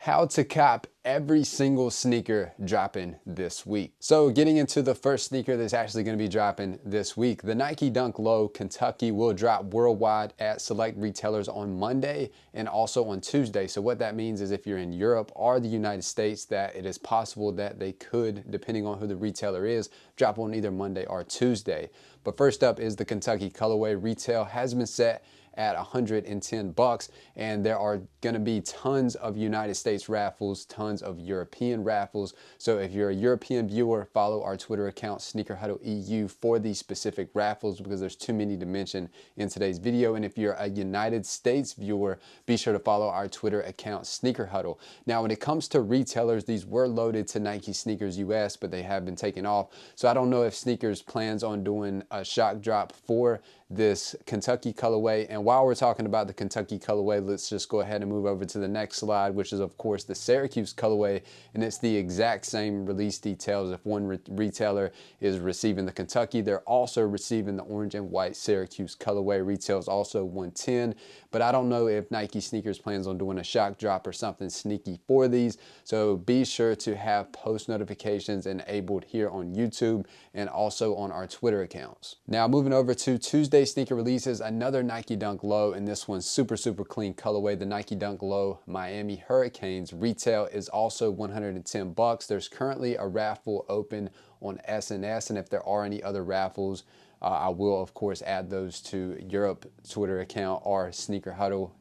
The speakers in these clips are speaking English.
How to cop every single sneaker dropping this week. So getting into the first sneaker that's actually going to be dropping this week, the Nike Dunk Low Kentucky will drop worldwide at select retailers on Monday and also on Tuesday. So what that means is if you're in Europe or the United States, that it is possible that they could, depending on who the retailer is, drop on either Monday or Tuesday. But first up is the Kentucky colorway. Retail has been set at $110, and there are going to be tons of United States raffles, tons of European raffles. So if you're a European viewer, follow our Twitter account Sneaker Huddle EU for these specific raffles, because there's too many to mention in today's video. And if you're a United States viewer, be sure to follow our Twitter account Sneaker Huddle. Now when it comes to retailers, these were loaded to Nike Sneakers US, but they have been taken off. So I don't know if Sneakers plans on doing a shock drop for this Kentucky colorway. And while we're talking about the Kentucky colorway, let's just go ahead and move over to the next slide, which is of course the Syracuse colorway. And it's the exact same release details. If one retailer is receiving the Kentucky, they're also receiving the orange and white Syracuse colorway. Retails also 110, but I don't know if Nike Sneakers plans on doing a shock drop or something sneaky for these. So be sure to have post notifications enabled here on YouTube and also on our Twitter accounts. Now moving over to Tuesday sneaker releases, another Nike Dunk Low, and this one's super clean colorway, the Nike Dunk Low Miami Hurricanes. Retail is also $110. There's currently a raffle open on SNS, and if there are any other raffles, I will of course add those to Europe Twitter account or Sneaker Huddle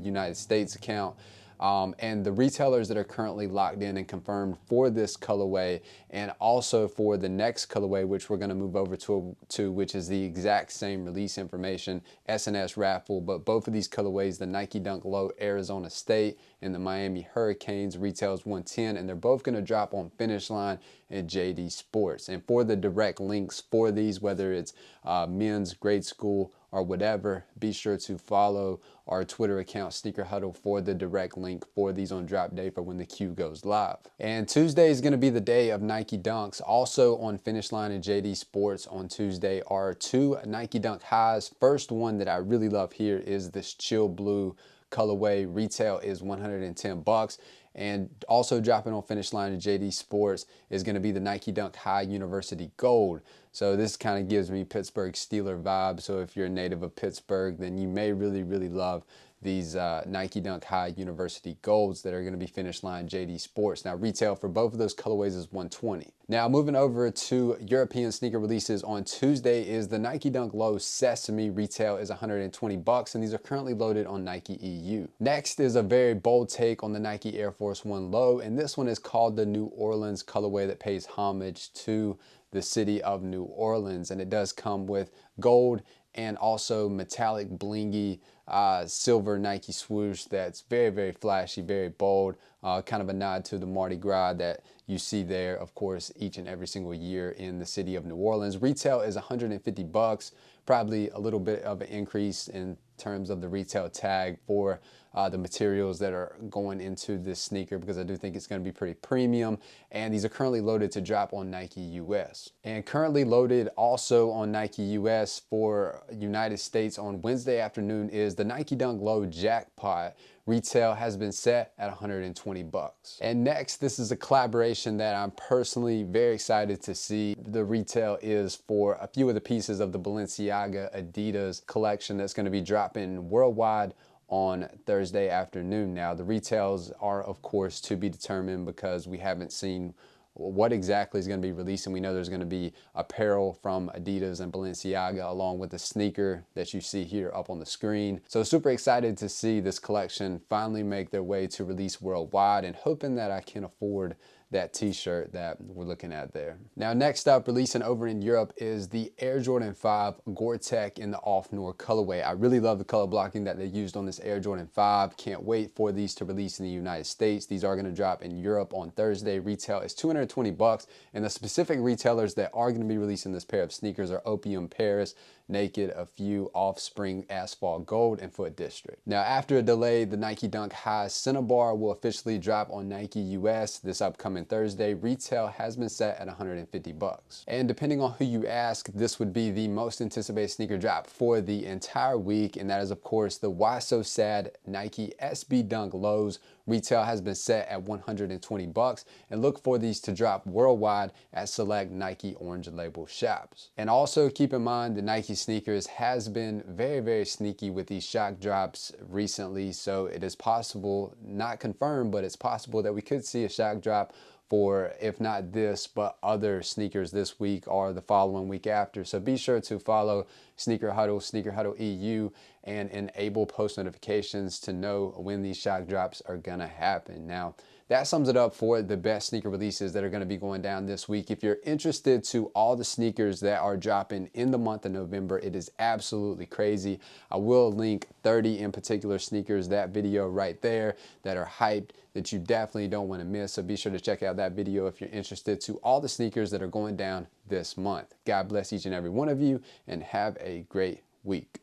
United States account. And the retailers that are currently locked in and confirmed for this colorway and also for the next colorway, which we're going to move over to, which is the exact same release information, SNS raffle, but both of these colorways, the Nike Dunk Low Arizona State and the Miami Hurricanes, retails 110, and they're both going to drop on Finish Line and JD Sports. And for the direct links for these, whether it's men's, grade school, or whatever, be sure to follow our Twitter account Sneaker Huddle for the direct link for these on drop day for when the queue goes live. And Tuesday is going to be the day of Nike Dunks. Also on Finish Line and JD Sports on Tuesday are two Nike Dunk Highs. First one that I really love here is this chill blue colorway. Retail is $110. And also dropping on Finish Line and JD Sports is going to be the Nike Dunk High University Gold. So this kind of gives me Pittsburgh Steeler vibes. So if you're a native of Pittsburgh, then you may really love these Nike Dunk High University Golds that are going to be Finish Line JD Sports. Now retail for both of those colorways is $120. Now moving over to European sneaker releases, on Tuesday is the Nike Dunk Low Sesame. Retail is $120, and these are currently loaded on Nike EU. Next is a very bold take on the Nike Air Force One Low, and this one is called the New Orleans colorway that pays homage to the city of New Orleans, and it does come with gold and also metallic blingy silver Nike swoosh that's very flashy, very bold, kind of a nod to the Mardi Gras that you see there, of course, each and every single year in the city of New Orleans. Retail is $150, probably a little bit of an increase in terms of the retail tag for the materials that are going into this sneaker, because I do think it's going to be pretty premium. And these are currently loaded to drop on Nike US. And currently loaded also on Nike US for United States on Wednesday afternoon is the Nike Dunk Low Jackpot. Retail has been set at $120. And next, this is a collaboration that I'm personally very excited to see. The retail is for a few of the pieces of the Balenciaga Adidas collection that's going to be dropping worldwide on Thursday afternoon. Now the retails are of course to be determined, because we haven't seen what exactly is going to be released, and we know there's going to be apparel from Adidas and Balenciaga along with the sneaker that you see here up on the screen. So super excited to see this collection finally make their way to release worldwide, and hoping that I can afford that t-shirt that we're looking at there. Now next up, releasing over in Europe, is the Air Jordan 5 Gore-Tex in the Off-Noir colorway. I really love the color blocking that they used on this Air Jordan 5. Can't wait for these to release in the United States. These are going to drop in Europe on Thursday. Retail is $220, and the specific retailers that are going to be releasing this pair of sneakers are Opium Paris, Naked, A Few, Offspring, Asphalt Gold, and Foot District. Now after a delay, the Nike Dunk High Cinnabar will officially drop on Nike US this upcoming Thursday. Retail has been set at $150. And depending on who you ask, this would be the most anticipated sneaker drop for the entire week, and that is of course the Why So Sad Nike SB Dunk Lows. Retail has been set at $120, and look for these to drop worldwide at select Nike Orange Label shops. And also keep in mind the Nike sneakers has been very sneaky with these shock drops recently, so it is possible, not confirmed, but it's possible that we could see a shock drop for, if not this, but other sneakers this week or the following week after. So be sure to follow Sneaker Huddle EU, and enable post notifications to know when these shock drops are gonna happen. Now, that sums it up for the best sneaker releases that are going to be going down this week. If you're interested to all the sneakers that are dropping in the month of November, it is absolutely crazy. I will link 30 in particular sneakers, that video right there, that are hyped, that you definitely don't want to miss. So be sure to check out that video if you're interested to all the sneakers that are going down this month. God bless each and every one of you, and have a great week.